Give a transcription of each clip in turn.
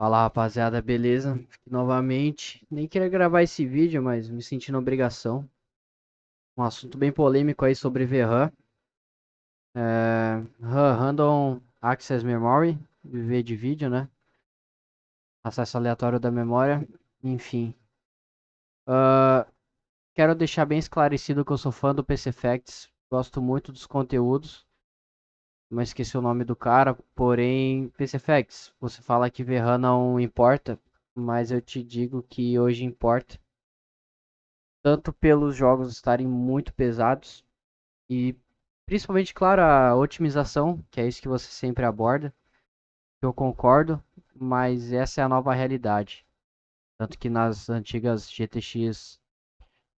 Fala rapaziada, beleza? Aqui novamente. Nem queria gravar esse vídeo, mas me senti na obrigação. Um assunto bem polêmico aí sobre VRAM. Random Access Memory, viver de vídeo, né? Acesso aleatório da memória. Enfim. Ah, Quero deixar bem esclarecido que eu sou fã do PC Facts. Gosto muito dos conteúdos, mas esqueci o nome do cara. Porém, PC Facts, você fala que VRAM não importa, mas eu te digo que hoje importa. Tanto pelos jogos estarem muito pesados e principalmente, claro, a otimização, que é isso que você sempre aborda, que eu concordo, mas essa é a nova realidade. Tanto que nas antigas GTX,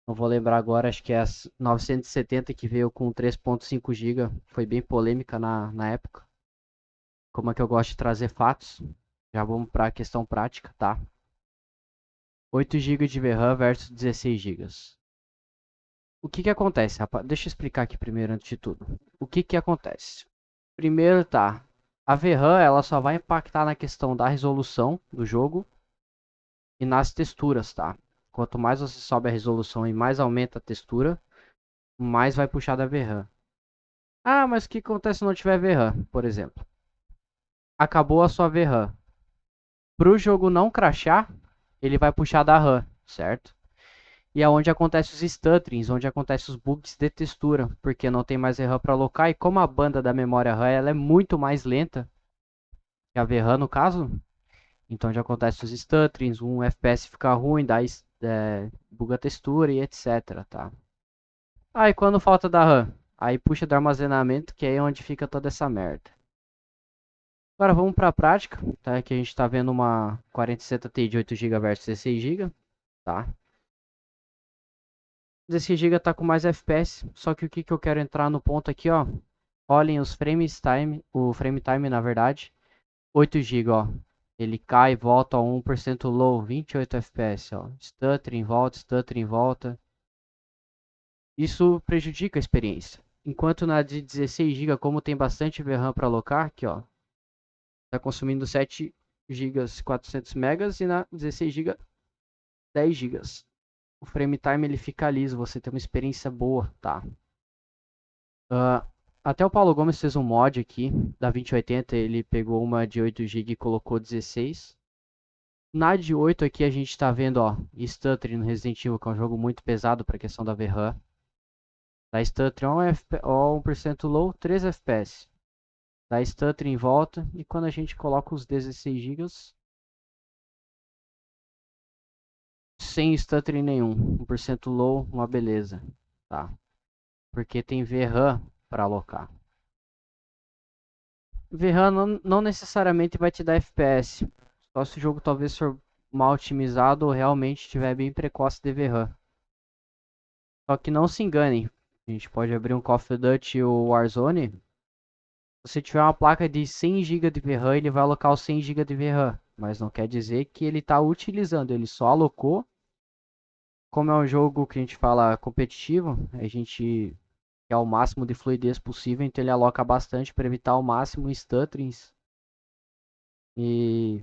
não vou lembrar agora, acho que é as 970 que veio com 3.5 GB, foi bem polêmica na época. Como é que eu gosto de trazer fatos? Já vamos para a questão prática, tá? 8 GB de VRAM versus 16 GB. O que que acontece, rapaz? Deixa eu explicar aqui primeiro, antes de tudo. O que que acontece? Primeiro tá, a VRAM ela só vai impactar na questão da resolução do jogo e nas texturas, tá? Quanto mais você sobe a resolução e mais aumenta a textura, mais vai puxar da VRAM. Ah, mas o que acontece se não tiver VRAM, por exemplo? Acabou a sua VRAM. Para o jogo não crashar, ele vai puxar da RAM, certo? E é onde acontece os stutterings, onde acontece os bugs de textura, porque não tem mais VRAM para alocar e como a banda da memória RAM ela é muito mais lenta que a VRAM no caso, então já acontece os stutterings, um FPS fica ruim, buga a textura e etc, tá? Aí quando falta da RAM, aí puxa do armazenamento, que é onde fica toda essa merda. Agora vamos para a prática, tá? Que a gente está vendo uma 4070 Ti de 8 GB versus 16 GB, tá? 16 GB tá com mais FPS, só que o que que eu quero entrar no ponto aqui, ó. Olhem os frames time, o frame time na verdade, 8 GB, ó. Ele cai e volta a 1% low, 28 FPS, ó. Stutter em volta. Isso prejudica a experiência. Enquanto na de 16 GB, como tem bastante VRAM para alocar, aqui, ó, tá consumindo 7 GB 400 megas e na 16 GB 10 GB. O frame time ele fica liso, você tem uma experiência boa, tá? Ah, até o Paulo Gomes fez um mod aqui da 2080, ele pegou uma de 8 GB e colocou 16. Na de 8 aqui a gente tá vendo, ó, Stuttering no Resident Evil, que é um jogo muito pesado para a questão da VRAM. Dá Stuttering ó, 1% low, 3 FPS. Dá Stuttering em volta e quando a gente coloca os 16 GB, sem Stuttering nenhum, 1% low, uma beleza, tá? Porque tem VRAM para alocar. VRAM não necessariamente vai te dar FPS, só se o jogo talvez for mal otimizado ou realmente tiver bem precoce de VRAM. Só que não se enganem, a gente pode abrir um Call of Duty ou Warzone. Se você tiver uma placa de 100 GB de VRAM, ele vai alocar os 100 GB de VRAM, mas não quer dizer que ele está utilizando, ele só alocou. Como é um jogo que a gente fala competitivo, a gente quer o máximo de fluidez possível, então ele aloca bastante para evitar ao máximo stutterings e,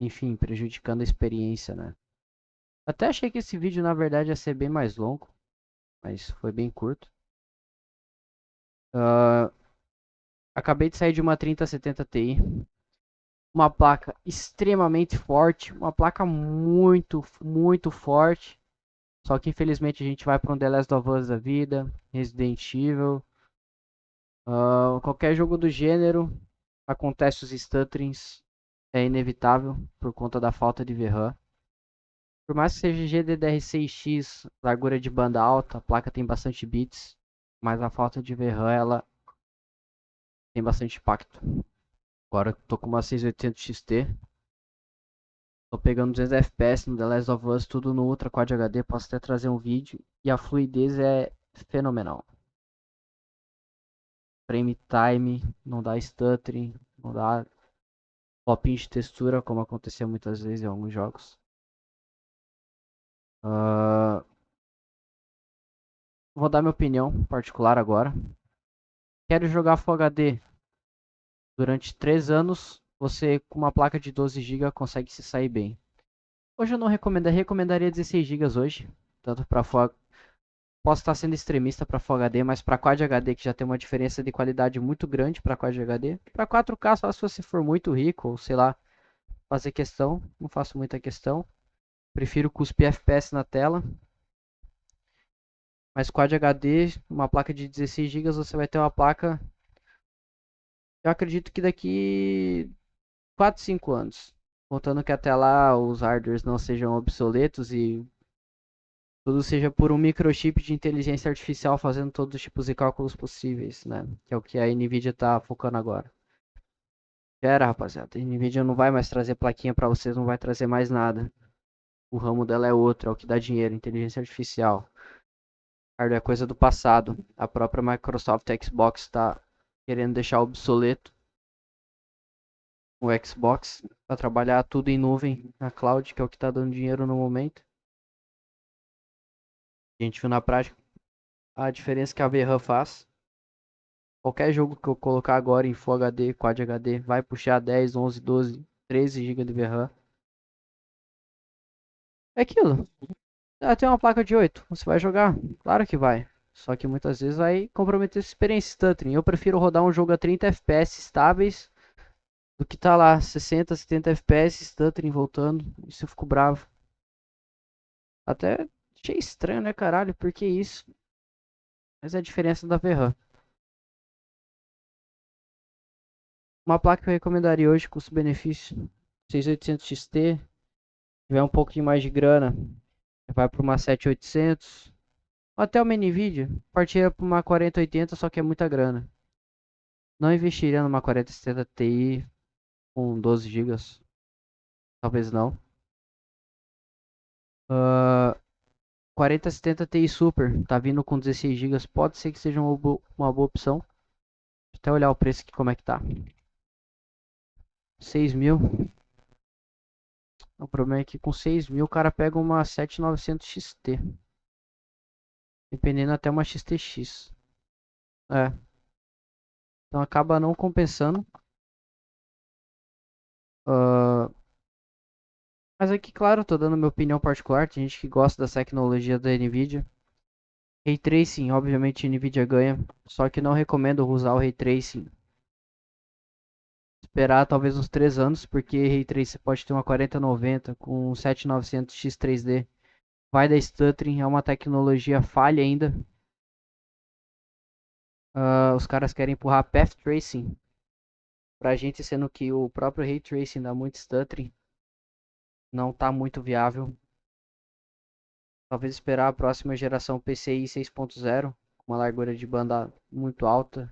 enfim, prejudicando a experiência, né? Até achei que esse vídeo na verdade ia ser bem mais longo, mas foi bem curto. Ah, acabei de sair de uma 3070 Ti, uma placa extremamente forte, uma placa muito forte. Só que infelizmente a gente vai para um The Last of Us da vida, Resident Evil, qualquer jogo do gênero, acontece os stutterings, é inevitável por conta da falta de VRAM. Por mais que seja GDDR6X, largura de banda alta, a placa tem bastante bits, mas a falta de VRAM ela tem bastante impacto. Agora eu tô com uma 680 XT, tô pegando 200 FPS no The Last of Us, tudo no Ultra Quad HD, posso até trazer um vídeo, e a fluidez é fenomenal. Frame time, não dá stuttering, não dá popping de textura, como aconteceu muitas vezes em alguns jogos. Uh, Vou dar minha opinião particular agora. Quero jogar Full HD durante 3 anos. você com uma placa de 12 GB consegue se sair bem. Hoje eu não recomendaria 16 GB hoje, tanto para posso estar sendo extremista para Full HD, mas para Quad HD que já tem uma diferença de qualidade muito grande para Quad HD. Para 4K só se você for muito rico ou sei lá, fazer questão, não faço muita questão. Prefiro cuspir FPS na tela. Mas Quad HD, uma placa de 16 GB, você vai ter uma placa. Eu acredito que daqui 4, 5 anos. Contando que até lá os hardwares não sejam obsoletos e tudo seja por um microchip de inteligência artificial fazendo todos os tipos de cálculos possíveis, né? Que é o que a Nvidia está focando agora. Pera, rapaziada, a Nvidia não vai mais trazer plaquinha para vocês, não vai trazer mais nada. O ramo dela é outro, é o que dá dinheiro, inteligência artificial. Hardware é coisa do passado. A própria Microsoft Xbox está querendo deixar obsoleto o Xbox para trabalhar tudo em nuvem, na cloud, que é o que está dando dinheiro no momento. A gente viu na prática a diferença que a VRAM faz. Qualquer jogo que eu colocar agora em Full HD, Quad HD, vai puxar 10, 11, 12, 13 GB de VRAM. É aquilo. Ah, tem uma placa de 8, você vai jogar? Claro que vai. Só que muitas vezes vai comprometer sua experiência stuttering. Eu prefiro rodar um jogo a 30 FPS estáveis do que tá lá 60, 70 FPS stuttering voltando. Isso eu fico bravo. Até achei estranho, né, caralho? Por que isso? Mas é a diferença da VRAM. Uma placa que eu recomendaria hoje, custo-benefício 6800 XT. Se tiver um pouquinho mais de grana, vai para uma 7800. Até uma Nvidia, partiria para uma 4080, só que é muita grana. Não investiria numa 4070 Ti com 12 GB. Talvez não. 4070 Ti Super, tá vindo com 16 GB. Pode ser que seja uma boa opção. Deixa eu até olhar o preço aqui como é que tá. 6 mil. O problema é que com 6 mil o cara pega uma 7900 XT. Dependendo até uma XTX. É. Então acaba não compensando. Ah, mas aqui, claro, tô dando minha opinião particular. Tem gente que gosta das tecnologias da Nvidia. Ray Tracing, obviamente, a Nvidia ganha. Só que não recomendo usar o Ray Tracing. Esperar talvez uns 3 anos, porque Ray Tracing pode ter uma 4090 com 7900 X3D. Vai dar stuttering, é uma tecnologia falha ainda. Os caras querem empurrar Path Tracing pra gente, sendo que o próprio Ray Tracing dá muito stuttering. Não tá muito viável. Talvez esperar a próxima geração PCI 6.0, com uma largura de banda muito alta,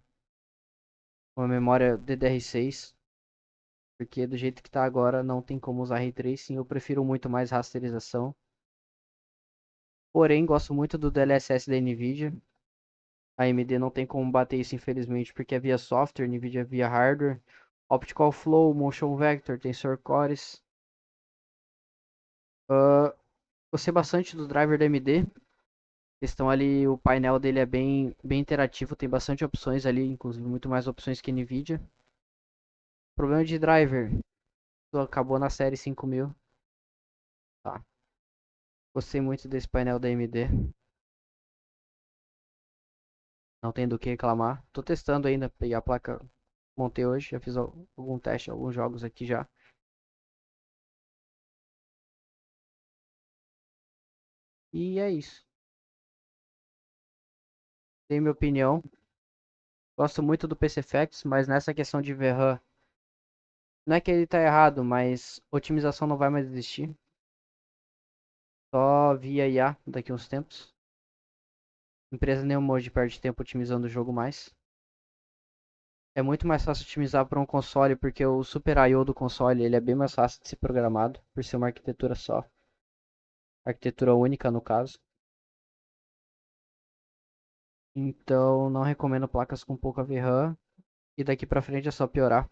uma memória DDR6, porque do jeito que tá agora não tem como usar Ray Tracing, eu prefiro muito mais rasterização. Porém, gosto muito do DLSS da Nvidia. A AMD não tem como bater isso, infelizmente, porque é via software, Nvidia é via hardware. Optical Flow, Motion Vector, Tensor Cores. Gostei bastante do driver da AMD. Questão ali, o painel dele é bem interativo, tem bastante opções ali, inclusive muito mais opções que Nvidia. Problema de driver, acabou na série 5000. Tá. Gostei muito desse painel da AMD, não tem do que reclamar. Tô testando ainda, peguei a placa, montei hoje, já fiz algum teste, alguns jogos aqui já. E é isso. Dei minha opinião. Gosto muito do PC Effects, mas nessa questão de VRAM, não é que ele tá errado, mas otimização não vai mais existir. Só via IA daqui uns tempos. Empresa nenhuma hoje perde tempo otimizando o jogo mais. É muito mais fácil otimizar para um console, porque o Super I/O do console ele é bem mais fácil de ser programado, por ser uma arquitetura só. Arquitetura única, no caso. Então, não recomendo placas com pouca VRAM. E daqui pra frente é só piorar.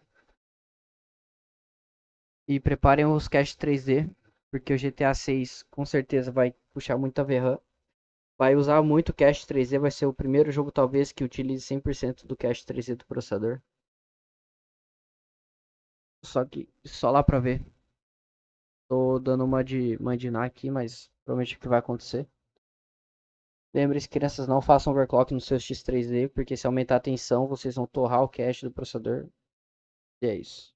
E preparem os caches 3D, porque o GTA 6 com certeza vai puxar muita VRAM. Vai usar muito cache 3D, vai ser o primeiro jogo talvez que utilize 100% do cache 3D do processador. Só que só lá pra ver. Tô dando uma de mandinar aqui, mas provavelmente o que vai acontecer. Lembre-se, crianças, não façam overclock no seu X3D, porque se aumentar a tensão, vocês vão torrar o cache do processador. E é isso.